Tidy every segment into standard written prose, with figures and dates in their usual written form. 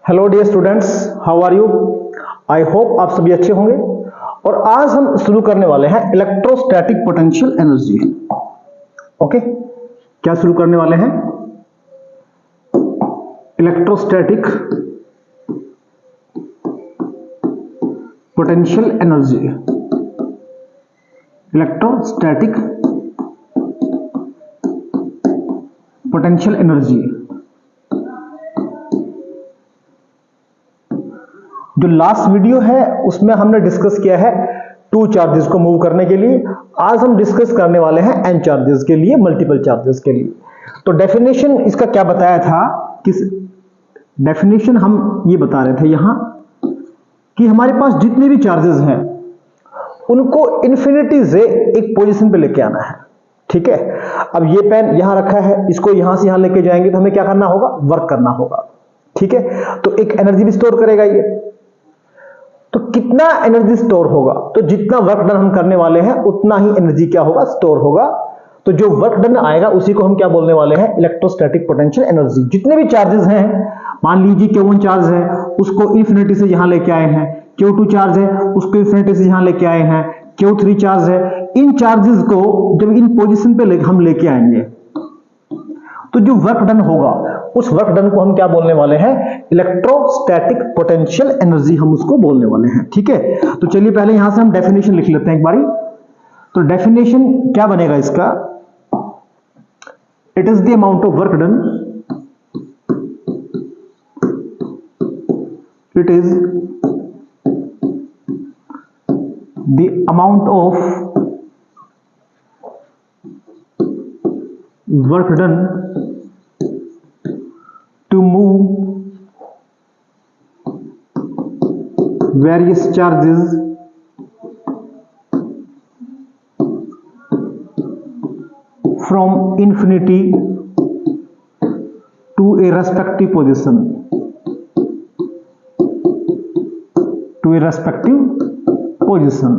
Hello dear students, how are you. I hope आप सभी अच्छे होंगे। और आज हम शुरू करने वाले हैं इलेक्ट्रोस्टैटिक पोटेंशियल एनर्जी। ओके, क्या शुरू करने वाले हैं? Electrostatic potential energy. Electrostatic potential energy. जो लास्ट वीडियो है उसमें हमने डिस्कस किया है टू चार्जेस को मूव करने के लिए। आज हम डिस्कस करने वाले हैं एन चार्जेस के लिए, मल्टीपल चार्जेस के लिए। तो डेफिनेशन इसका क्या बताया था, किस डेफिनेशन हम ये बता रहे थे यहां कि हमारे पास जितने भी चार्जेस हैं उनको इन्फिनिटी से एक पोजीशन पे लेके आना है। ठीक है, अब ये पेन यहां रखा है, इसको यहां से यहां लेके जाएंगे तो हमें क्या करना होगा? वर्क करना होगा। ठीक है, तो एक एनर्जी भी स्टोर करेगा ये। तो कितना एनर्जी स्टोर होगा? तो जितना वर्क डन हम करने वाले हैं उतना ही एनर्जी क्या होगा? स्टोर होगा। तो जो वर्क डन आएगा उसी को हम क्या बोलने वाले हैं? Electrostatic potential energy. जितने भी चार्जेस हैं, मान लीजिए Q1 चार्ज है, उसको इंफिनिटी से यहां लेके आए हैं। Q2 चार्ज है, उसको इंफिनिटी से यहां लेके आए हैं। Q3 चार्ज है। इन चार्जेस को जब इन पोजीशन पे हम लेके आएंगे तो जो वर्क डन होगा उस वर्क डन को हम क्या बोलने वाले हैं? इलेक्ट्रोस्टैटिक पोटेंशियल एनर्जी हम उसको बोलने वाले हैं। ठीक है, तो चलिए पहले यहां से हम डेफिनेशन लिख लेते हैं एक बारी। तो डेफिनेशन क्या बनेगा इसका? It is the amount of work done, it is the amount of work done to move various charges from infinity to a respective position, to a respective position।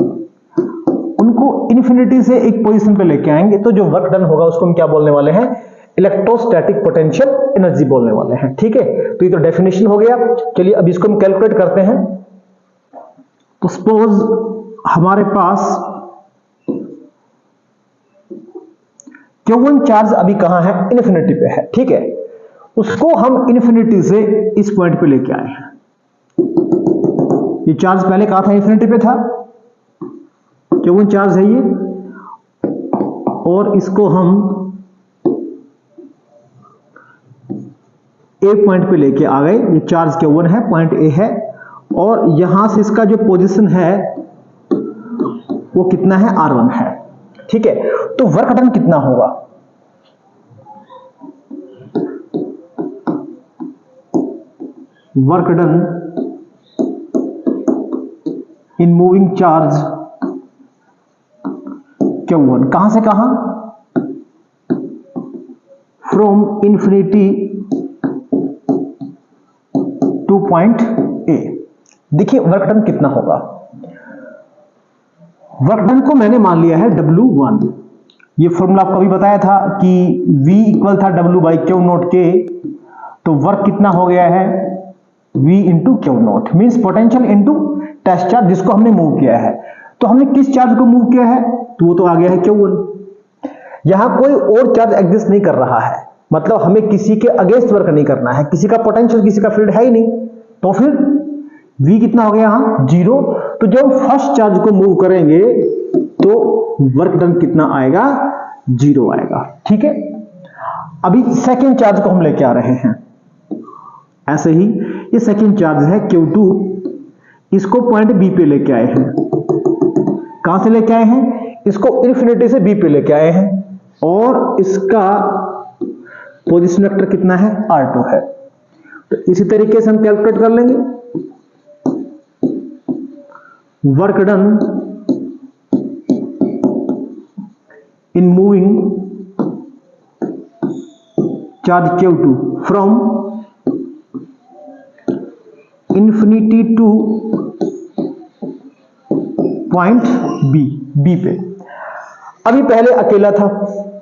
उनको इन्फिनिटी से एक पोजीशन पे लेके आएंगे तो जो वर्क डन होगा उसको हम क्या बोलने वाले हैं? इलेक्ट्रोस्टैटिक पोटेंशियल एनर्जी बोलने वाले हैं। ठीक है, तो ये तो डेफिनेशन हो गया। चलिए अब इसको हम कैलकुलेट करते हैं। तो सपोज हमारे पास Q1 चार्ज अभी कहां है? इन्फिनिटी पे है। ठीक है, उसको हम इन्फिनिटी से इस पॉइंट पे लेके आए हैं। ये चार्ज पहले कहां था? इन्फिनिटी पे था। Q1 चार्ज है ये, और इसको हम एक पॉइंट पे लेके आ गए। ये चार्ज Q1 है, पॉइंट A है, और यहां से इसका जो पोजीशन है वो कितना है? R1 है। ठीक है, तो वर्क डन कितना होगा? Work done in moving charge Q1 कहां से कहां? From infinity to point A। देखिए वर्क डन कितना होगा। वर्क डन को मैंने मान लिया है W1। ये फॉर्मूला आपको अभी बताया था कि V इक्वल था W by Q naught K। तो वर्क कितना हो गया है? V into Q naught, means potential into test charge जिसको हमने मूव किया है। तो हमने किस चार्ज को मूव किया है? तो वो तो आ गया है Q1। यहां कोई और चार्ज एग्जिस्ट नहीं कर रहा है, मतलब हमें किसी के अगेंस्ट वर्क नहीं करना है। किसी का पोटेंशियल, किसी का फील्ड है ही नहीं। तो फिर V कितना हो गया? यहां 0। तो जब हम फर्स्ट चार्ज को मूव करेंगे तो वर्क डन कितना आएगा? 0 आएगा। ठीक है, अभी सेकेंड चार्ज को हम लेके आ रहे हैं। ऐसे ही ये सेकेंड चार्ज है Q2, इसको पॉइंट B पे लेके आए हैं। कहां से लेके आए हैं? इसको इन्फिनिटी से B पे लेके आए हैं, और इसका पोजीशन वेक्टर कितना है? R2 है। तो इसी तरीके से हम कैलकुलेट कर लेंगे। Work done in moving charge Q2 from infinity to point B पे। अभी पहले अकेला था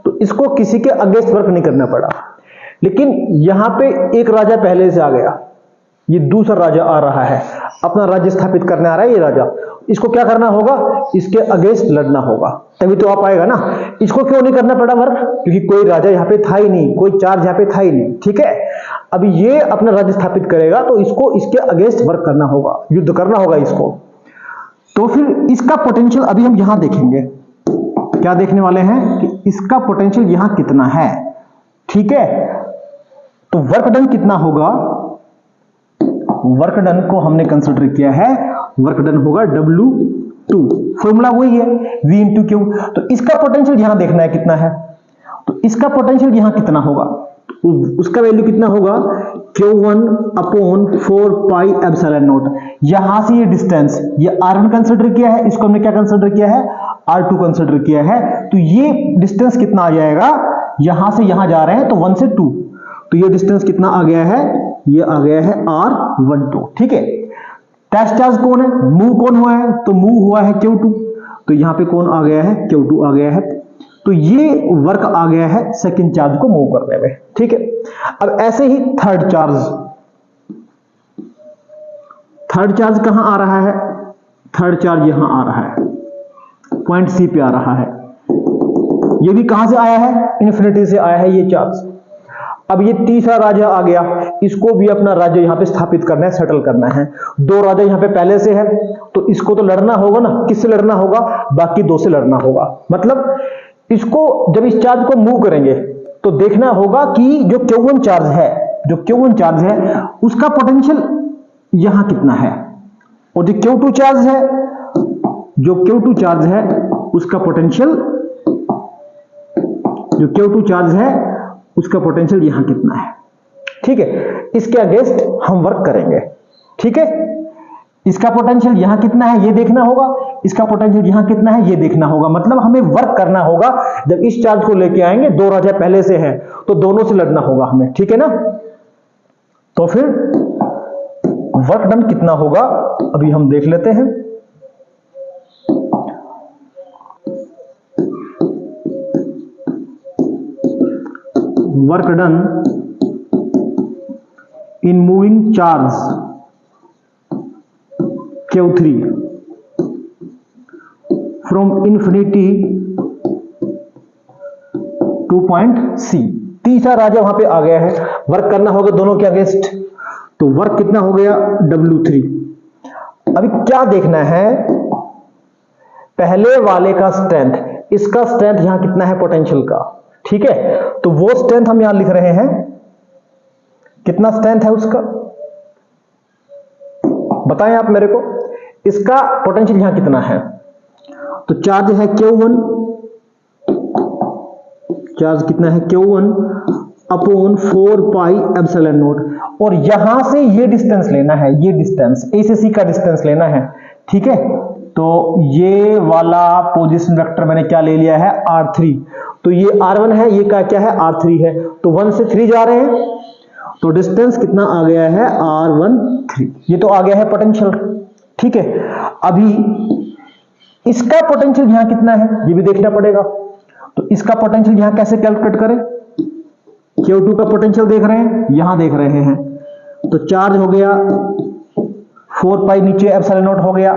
तो इसको किसी के अगेंस्ट वर्क नहीं करना पड़ा, लेकिन यहां पे एक राजा पहले से आ गया, ये दूसरा राजा आ रहा है, अपना राज्य स्थापित करने आ रहा है ये राजा, इसको क्या करना होगा, इसके अगेंस्ट लड़ना होगा, तभी तो आप आएगा ना। इसको क्यों नहीं करना पड़ा वर्क, क्योंकि कोई राजा यहाँ पे था ही नहीं, कोई चार्ज यहाँ पे था ही नहीं, ठीक है। अभी ये अपना राज्य स्थापित करेगा तो इसको इसके अगेंस्ट वर्क करना होगा, युद्ध करना होगा इसको। तो फिर इसका पोटेंशियल अभी हम यहां देखेंगे, क्या देखने वाले हैं कि इसका पोटेंशियल यहां कितना है, ठीक है। तो वर्क डन कितना होगा, वर्क डन को हमने कंसिडर किया है, वर्क डन होगा W2, फॉर्मूला वही है V इंटू क्यू। तो इसका पोटेंशियल यहां देखना है कितना है, तो इसका पोटेंशियल यहां कितना होगा, उसका वैल्यू कितना होगा, Q1 upon 4 pi epsilon not. यहां से ये डिस्टेंस, ये R1 कंसिडर किया है, इसको हमने क्या कंसिडर किया है, R2 कंसिडर किया है। तो ये डिस्टेंस कितना आ जाएगा, यहां से यहां जा रहे हैं तो 1 से 2, तो ये डिस्टेंस कितना आ गया है, ये आ गया है R12, ठीक है। टेस्ट चार्ज कौन है, मूव कौन हुआ है, तो मूव हुआ है Q2, तो यहां पे कौन आ गया है, Q2 आ गया है। तो ये वर्क आ गया है सेकंड चार्ज को मूव करने में, ठीक है। अब ऐसे ही थर्ड चार्ज कहां आ रहा है, थर्ड चार्ज यहां आ रहा है, पॉइंट सी पे आ रहा है। ये भी कहां से आया है, इन्फिनिटी से आया है ये चार्ज। अब ये तीसरा राजा आ गया, इसको भी अपना राज्य यहां पे स्थापित करना है, सेटल करना है। दो राजा यहां पे पहले से है, तो इसको तो लड़ना होगा ना, किससे लड़ना होगा, बाकी दो से लड़ना होगा। मतलब इसको जब इस चार्ज को मूव करेंगे तो देखना होगा कि जो Q1 चार्ज है उसका पोटेंशियल यहां कितना है, और जो Q2 चार्ज है उसका पोटेंशियल, जो Q2 चार्ज है उसका पोटेंशियल यहां कितना है, ठीक है। इसके अगेंस्ट हम वर्क करेंगे, ठीक है। इसका पोटेंशियल यहां कितना है ये देखना होगा, इसका पोटेंशियल यहां कितना है ये देखना होगा। मतलब हमें वर्क करना होगा, जब इस चार्ज को लेके आएंगे, दो राजा पहले से हैं तो दोनों से लड़ना होगा हमें, ठीक है ना। तो फिर वर्क डन कितना होगा अभी हम देख लेते हैं। Work done in moving charge Q3 from infinity two point C। तीसरा राजा वहां पे आ गया है, वर्क करना होगा दोनों के अगेंस्ट, तो वर्क कितना हो गया, W3। अभी क्या देखना है, पहले वाले का स्ट्रेंथ, इसका स्ट्रेंथ यहां कितना है पोटेंशियल का, ठीक है। तो वो स्ट्रेंथ हम यहां लिख रहे हैं, कितना स्ट्रेंथ है उसका बताएं आप मेरे को, इसका पोटेंशियल यहां कितना है। तो चार्ज है Q1, चार्ज कितना है Q1 upon 4 pi epsilon not, और यहां से ये डिस्टेंस लेना है, ये डिस्टेंस ए से सी का डिस्टेंस लेना है, ठीक है। तो ये वाला पोजीशन वेक्टर मैंने क्या ले लिया है, R3। तो ये R1 है, ये क्या है, R3 है। तो 1 से 3 जा रहे हैं, तो डिस्टेंस कितना आ गया है, R13। ये तो आ गया है पोटेंशियल, ठीक है। अभी इसका पोटेंशियल यहां कितना है ये भी देखना पड़ेगा, तो इसका पोटेंशियल यहां कैसे कैलकुलेट करें, Q2 का पोटेंशियल देख रहे हैं, यहां देख रहे हैं। तो चार्ज हो गया 4 पाई, नीचे एप्सिलॉन नॉट हो गया।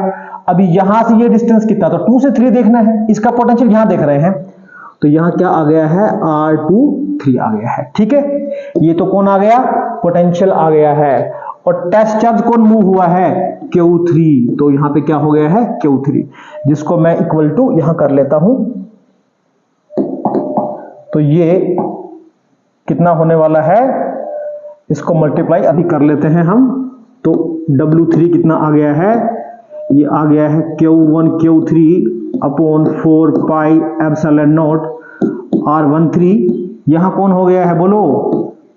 अभी यहां से ये डिस्टेंस कितना, तो 2 से 3 देखना है, इसका पोटेंशियल यहां देख रहे हैं, तो यहां क्या आ गया है, R23 आ गया है, ठीक है। ये तो कौन आ गया, पोटेंशियल आ गया है। और टेस्ट चार्ज कौन मूव हुआ है, Q3, तो यहां पे क्या हो गया है, Q3, जिसको मैं इक्वल टू यहां कर लेता हूं। तो ये कितना होने वाला है, इसको मल्टीप्लाई अभी कर लेते हैं हम। तो W3 कितना आ गया है, ये आ गया है Q1 Q3 upon 4 pi epsilon not R13। यहां कौन हो गया है बोलो,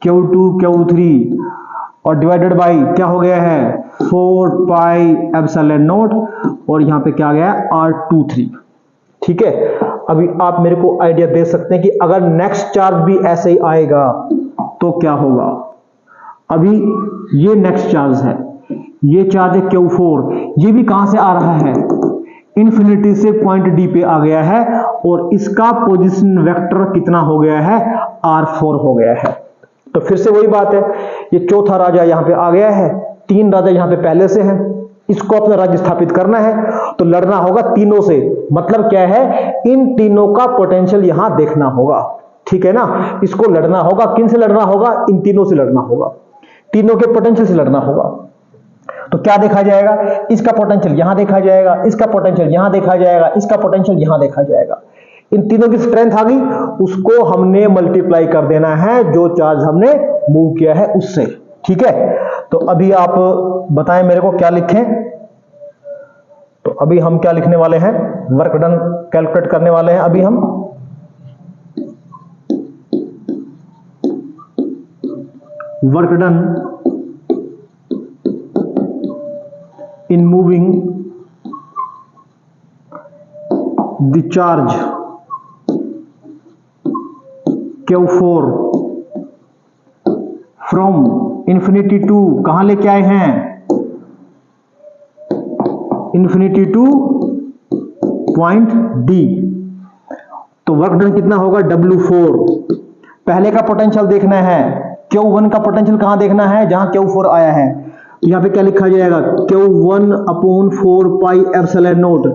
Q2 Q3, और डिवाइडेड बाई क्या हो गया है, 4 पाई एप्सिलॉन नॉट, और यहां पे क्या आ गया है, R23, ठीक है। अभी आप मेरे को आइडिया दे सकते हैं कि अगर नेक्स्ट चार्ज भी ऐसे ही आएगा तो क्या होगा। अभी ये नेक्स्ट चार्ज है, ये चार्ज है Q4, ये भी कहां से आ रहा है, इन्फिनिटी से पॉइंट D पे आ गया है, और इसका पोजीशन वेक्टर कितना हो गया है, R4 हो गया है। तो फिर से वही बात है, ये चौथा राजा यहां पे आ गया है, 3 राजा यहां पे पहले से हैं, इसको अपना राज्य स्थापित करना है तो लड़ना होगा तीनों से। मतलब क्या है, इन तीनों का पोटेंशियल यहां देखना होगा, ठीक है ना। इसको लड़ना होगा, किन से लड़ना होगा, इन तीनों से लड़ना होगा, तीनों के पोटेंशियल से लड़ना होगा। तो क्या देखा जाएगा, इसका पोटेंशियल यहां देखा जाएगा, इसका पोटेंशियल यहां देखा जाएगा, इसका पोटेंशियल यहां देखा जाएगा। इन तीनों की स्ट्रेंथ आ गई, उसको हमने मल्टीप्लाई कर देना है जो चार्ज हमने मूव किया है उससे, ठीक है। तो अभी आप बताएं मेरे को क्या लिखें। तो अभी हम क्या लिखने वाले हैं, वर्क डन कैलकुलेट करने वाले हैं अभी हम। Work done in moving the charge Q4 from infinity to, कहां लेके आए हैं, infinity to पॉइंट D। तो वर्क डन कितना होगा, W4। पहले का पोटेंशियल देखना है, Q1 का पोटेंशियल कहां देखना है, जहां Q4 आया है। यहां पे क्या लिखा जाएगा, Q1 upon 4 pi epsilon not.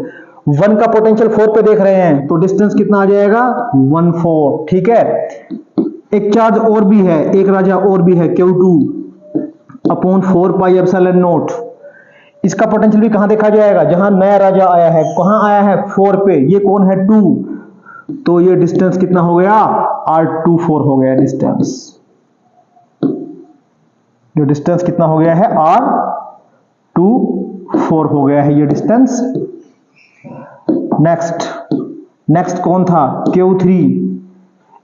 1 का पोटेंशियल 4 पे देख रहे हैं तो डिस्टेंस कितना आ जाएगा, 1/4, ठीक है। एक चार्ज और भी है, एक राजा और भी है, Q2 upon 4 pi epsilon not. इसका पोटेंशियल भी कहां देखा जाएगा, जहां नया राजा आया है, कहां आया है, 4 पे। ये कौन है, 2, तो ये डिस्टेंस कितना हो गया, R24 हो गया डिस्टेंस। जो डिस्टेंस कितना हो गया है, R24 हो गया है ये डिस्टेंस। नेक्स्ट कौन था, Q3।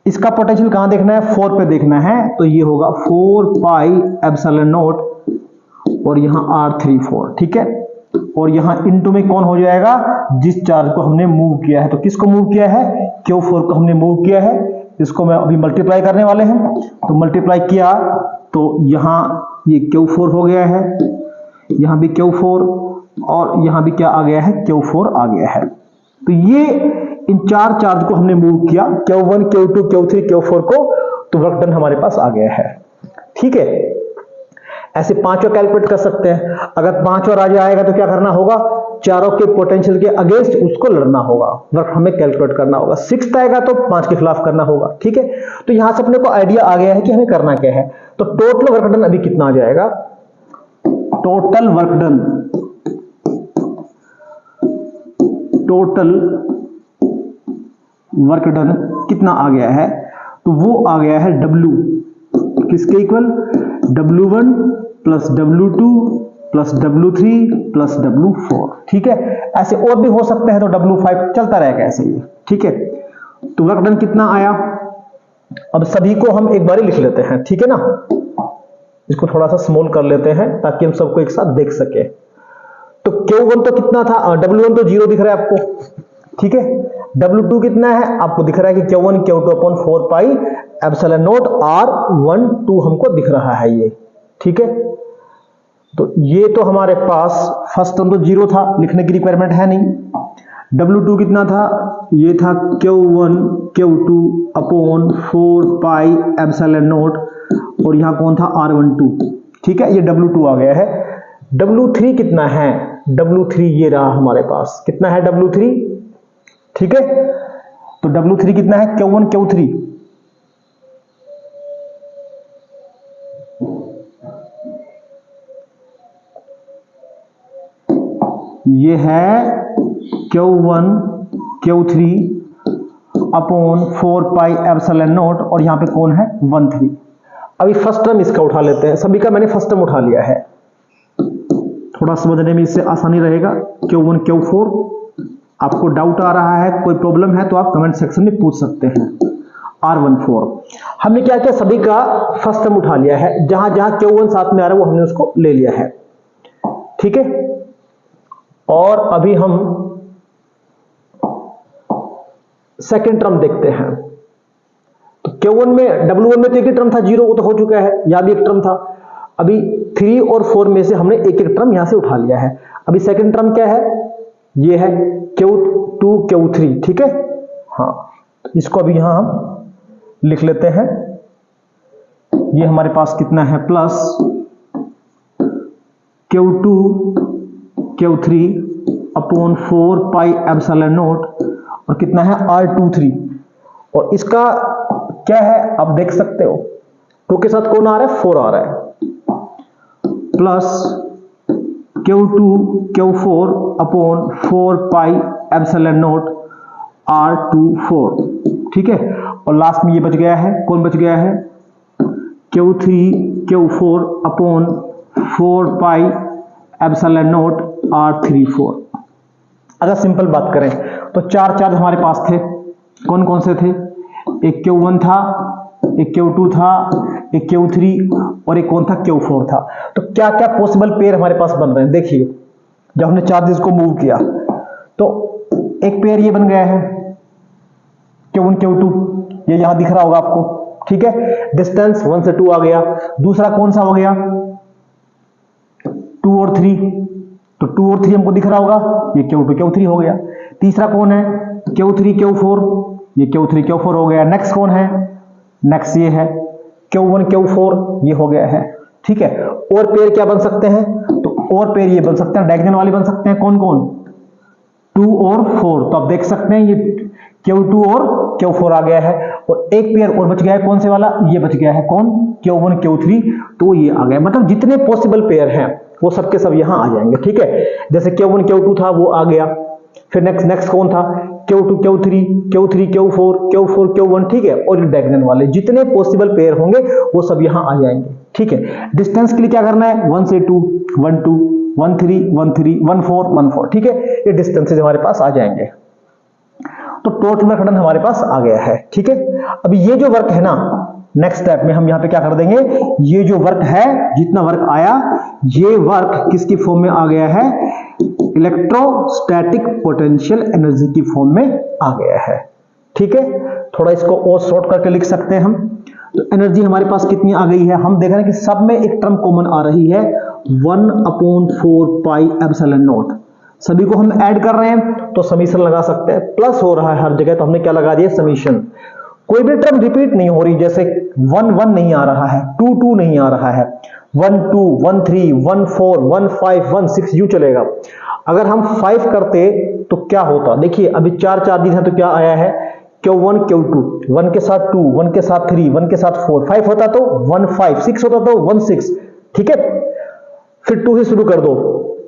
इसका पोटेंशियल कहां देखना है, 4 पे देखना है, तो ये होगा 4 पाई एप्सिलॉन नॉट और यहां R34, ठीक है। और यहां इनटू में कौन हो जाएगा, जिस चार्ज को हमने मूव किया है। तो किसको मूव किया है, Q4 को हमने मूव किया है। इसको मैं अभी मल्टीप्लाई करने वाले हैं, तो मल्टीप्लाई किया तो यहां ये Q4 हो गया है, यहां भी Q4 और यहां भी क्या आ गया है, Q4 आ गया है। तो ये इन 4 चार्ज को हमने मूव किया, Q1 Q2 Q3 Q4 को, तो वर्क डन हमारे पास आ गया है, ठीक है। ऐसे पांचों कैलकुलेट कर सकते हैं। अगर 5वां राजा आएगा तो क्या करना होगा, चारों के पोटेंशियल के अगेंस्ट उसको लड़ना होगा, वर्क हमें कैलकुलेट करना होगा। 6th आएगा तो 5 के खिलाफ करना होगा, ठीक है। तो यहां से अपने को आइडिया आ गया है कि हमें करना क्या है। तो टोटल वर्क डन अभी कितना आ जाएगा, टोटल वर्क डन कितना आ गया है, तो वो आ गया है W किसके equal, W1 plus W2 plus W3 plus W4, ठीक है। ऐसे और भी हो सकते हैं, तो W5 चलता रहेगा ऐसे ही, ठीक है। तो वर्क डन कितना आया, अब सभी को हम एक बार लिख लेते हैं, ठीक है ना। इसको थोड़ा सा स्मॉल कर लेते हैं ताकि हम सबको एक साथ देख सके। तो Q1 तो कितना था, W1 तो 0 दिख रहा है आपको, ठीक है। W2 कितना है, आपको दिख रहा है कि Q1 Q2 upon 4 pi epsilon not R12 हमको दिख रहा है ये, ठीक है। तो ये तो हमारे पास फर्स्ट टर्म तो 0 था, लिखने की रिक्वायरमेंट है नहीं। W2 कितना था, ये था Q1 Q2 upon 4 pi epsilon not और यहां कौन था, R12, ठीक है। ये W2 आ गया है। W3 कितना है, W3 ये रहा हमारे पास, कितना है W3, ठीक है। तो W3 कितना है, Q1 Q3, ये है Q1 Q3 upon 4 pi epsilon not और यहां पे कौन है, 13। अभी फर्स्ट टर्म इसका उठा लेते हैं, सभी का मैंने फर्स्ट टर्म उठा लिया है, थोड़ा समझने में इससे आसानी रहेगा। Q1 Q4, आपको डाउट आ रहा है, कोई प्रॉब्लम है तो आप कमेंट सेक्शन में पूछ सकते हैं। R14 हमने क्या किया, सभी का फर्स्ट टर्म उठा लिया है, जहां जहां Q1 साथ में आ रहा है वो हमने उसको ले लिया है, ठीक है। और अभी हम सेकंड टर्म देखते हैं। तो Q1 में W1 में तो एक ही टर्म था 0, वो तो हो चुका है, यहां भी एक टर्म था। अभी 3 और 4 में से हमने एक एक टर्म यहां से उठा लिया है। अभी सेकंड टर्म क्या है, ये है Q2 Q3, ठीक है। हाँ, इसको अभी यहां हम लिख लेते हैं। ये हमारे पास कितना है, plus Q2 Q3 upon 4 pi epsilon not और कितना है R23। और इसका क्या है आप देख सकते हो, 2 के साथ कौन आ रहा है, 4 आ रहा है, plus Q2 Q4 upon 4 pi epsilon not R24। ठीक है, और लास्ट में ये बच गया है, कौन बच गया है, Q3 Q4 upon 4 pi epsilon not R34। अगर सिंपल बात करें तो चार चार्ज हमारे पास थे, कौन कौन से थे, एक Q1 था, एक Q2 था, एक Q3 और एक कौन था, Q4 था। तो क्या क्या पॉसिबल पेयर हमारे पास बन रहे हैं, देखिए जब हमने चार्जेस को मूव किया तो एक पेयर ये बन गया है Q1 Q2, ये यहां दिख रहा होगा आपको, ठीक है, डिस्टेंस 1 से 2 आ गया। दूसरा कौन सा हो गया, 2 और 3, तो 2 और 3 हमको दिख रहा होगा, ये Q2 Q3 हो गया। तीसरा कौन है, Q3 Q4, ये Q3 Q4 हो गया। नेक्स्ट कौन है, नेक्स्ट ये है Q1 Q4, ये हो गया है। ठीक है, और पेयर क्या बन सकते हैं, तो और पेयर ये बन सकते हैं, डायगोनल वाले बन सकते हैं, कौन कौन, 2 और 4। तो आप देख सकते हैं ये Q2 और Q4 आ गया है, और एक पेयर और बच गया है, कौन से वाला, ये बच गया है, कौन, Q1 Q3, तो ये आ गया। मतलब जितने पॉसिबल पेयर हैं वो सबके सब यहां आ जाएंगे। ठीक है, जैसे Q1 Q2 था वो आ गया, फिर नेक्स्ट कौन था, Q2 Q3 Q3 Q4 Q4 Q1, ठीक है, और डायगोनल वाले जितने पॉसिबल पेयर होंगे वो सब यहां आ जाएंगे। ठीक है, डिस्टेंस के लिए क्या करना है, 1 से 2 1 2 1 3 1 3 1 4 1 4, ठीक है, ये डिस्टेंसेज हमारे पास आ जाएंगे। तो टोटल वर्क डन हमारे पास आ गया है। ठीक है, अभी ये जो वर्क है ना, नेक्स्ट स्टेप में हम यहां पे क्या कर देंगे, ये जो वर्क है, जितना वर्क आया, ये वर्क किसकी फॉर्म में आ गया है, इलेक्ट्रोस्टैटिक पोटेंशियल एनर्जी की फॉर्म में आ गया है। ठीक है, थोड़ा इसको और शॉर्ट करके लिख सकते हैं हम। तो एनर्जी हमारे पास कितनी आ गई है, हम देख रहे हैं कि सब में एक टर्म कॉमन आ रही है, 1/4 पाई एप्सिलॉन नॉट। सभी को हम ऐड कर रहे हैं तो समीशन लगा सकते हैं, प्लस हो रहा है हर जगह तो हमने क्या लगा दिया, समीशन। कोई भी टर्म रिपीट नहीं हो रही, जैसे 1 1 नहीं आ रहा है, 2 2 नहीं आ रहा है, 1 2 1 3 1 4 1 5 1 6 यूं चलेगा। अगर हम 5 करते तो क्या होता, देखिए अभी 4 चार्जेस हैं तो क्या आया है, Q1 Q2, 1 के साथ 2 1 के साथ 3 1 के साथ 4 5 होता तो 1 5 6 होता तो 1 6। ठीक है, फिर 2 से शुरू कर दो,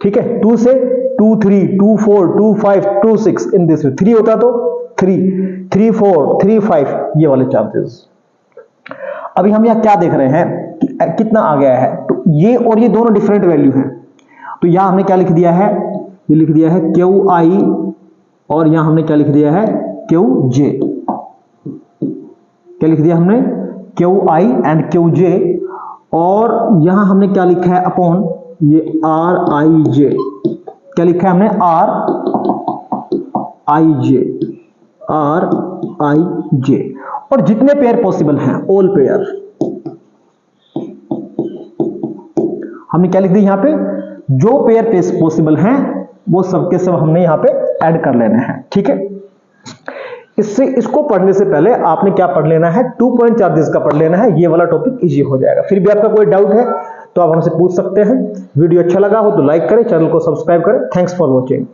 ठीक है, 2 से 2 3 2 4 2 5 2 6 इन दिस वे, 3 होता तो 3 3 4 3 5, ये वाले चार्जेस। अभी हम यहां क्या देख रहे हैं कि कितना आ गया है, तो ये और ये दोनों डिफरेंट वैल्यू हैं, तो यहां हमने क्या लिख दिया है, ये लिख दिया है QI, और यहां हमने क्या लिख दिया है, QJ। क्या लिख दिया हमने, QI एंड QJ, और यहां हमने क्या लिखा है, अपॉन ये RIJ। क्या लिखा है हमने, RIJ, और जितने पेयर पॉसिबल हैं, ऑल पेयर, हमने क्या लिख दिया यहां पे, जो पेयर पॉसिबल हैं वो सबके सब हमने यहां पे ऐड कर लेने हैं। ठीक है, इसको पढ़ने से पहले आपने क्या पढ़ लेना है, 2 पॉइंट चार्जेस का पढ़ लेना है, ये वाला टॉपिक इजी हो जाएगा। फिर भी आपका कोई डाउट है तो आप हमसे पूछ सकते हैं। वीडियो अच्छा लगा हो तो लाइक करें, चैनल को सब्सक्राइब करें। Thanks for watching.